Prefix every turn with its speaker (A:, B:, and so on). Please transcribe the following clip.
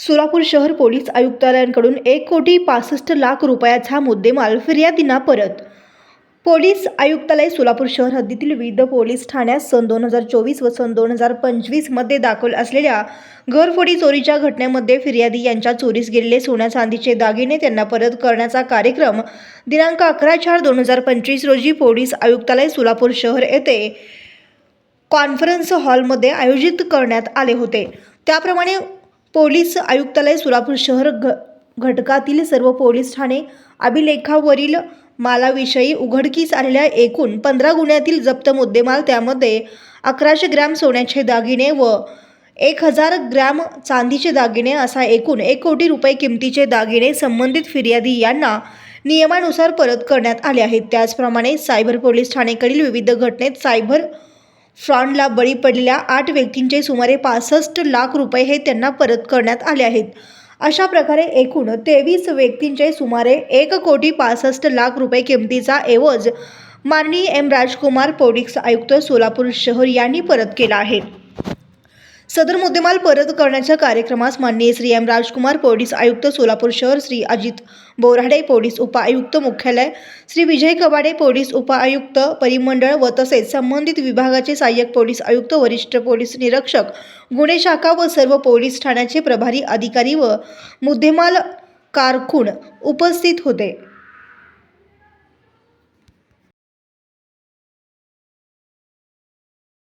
A: सोलापूर शहर पोलीस आयुक्तालयाकडून 1,65,00,000 रुपयाचा मुद्देमाल फिर्यादींना परत. पोलीस आयुक्तालय सोलापूर शहर हद्दीतील विविध पोलीस ठाण्यात सन 2024 व सन 2025 मध्ये दाखल असलेल्या घरफोडी चोरीच्या घटनेमध्ये फिर्यादी यांच्या चोरीस गेलेले सोन्या चांदीचे दागिने त्यांना परत करण्याचा कार्यक्रम दिनांक 11/4/2025 रोजी पोलीस आयुक्तालय सोलापूर शहर येथे कॉन्फरन्स हॉलमध्ये आयोजित करण्यात आले होते. त्याप्रमाणे पोलीस आयुक्तालय सोलापूर शहर घटकातील सर्व पोलीस ठाणे अभिलेखावरील मालाविषयी उघडकीस आलेल्या एकूण 15 गुन्ह्यातील जप्त मुद्देमाल, त्यामध्ये 1100 ग्रॅम सोन्याचे दागिने व 1000 ग्रॅम चांदीचे दागिने असा एकूण 1 कोटी रुपये किमतीचे दागिने संबंधित फिर्यादी यांना नियमानुसार परत करण्यात आले आहेत. त्याचप्रमाणे सायबर पोलीस ठाणेकडील विविध घटनेत सायबर फ्रॉडला बळी पडलेल्या 8 व्यक्तींचे सुमारे 65 लाख रुपये हे त्यांना परत करण्यात आले आहेत. अशा प्रकारे एकूण 23 व्यक्तींचे सुमारे 1,65,00,000 रुपये किमतीचा ऐवज माननीय एम. राजकुमार पोलीस आयुक्त सोलापूर शहर यांनी परत केला आहे. सदर मुद्देमाल परत करण्याच्या कार्यक्रमास माननीय श्री एम. राजकुमार पोलीस आयुक्त सोलापूर शहर, श्री अजित बोराडे पोलीस उपआयुक्त मुख्यालय, श्री विजय कबाडे पोलीस उपआयुक्त परिमंडळ व तसेच संबंधित विभागाचे सहाय्यक पोलीस आयुक्त, वरिष्ठ पोलीस निरीक्षक, गुन्हे शाखा व सर्व पोलीस ठाण्याचे प्रभारी अधिकारी व मुद्देमाल कारकून उपस्थित होते.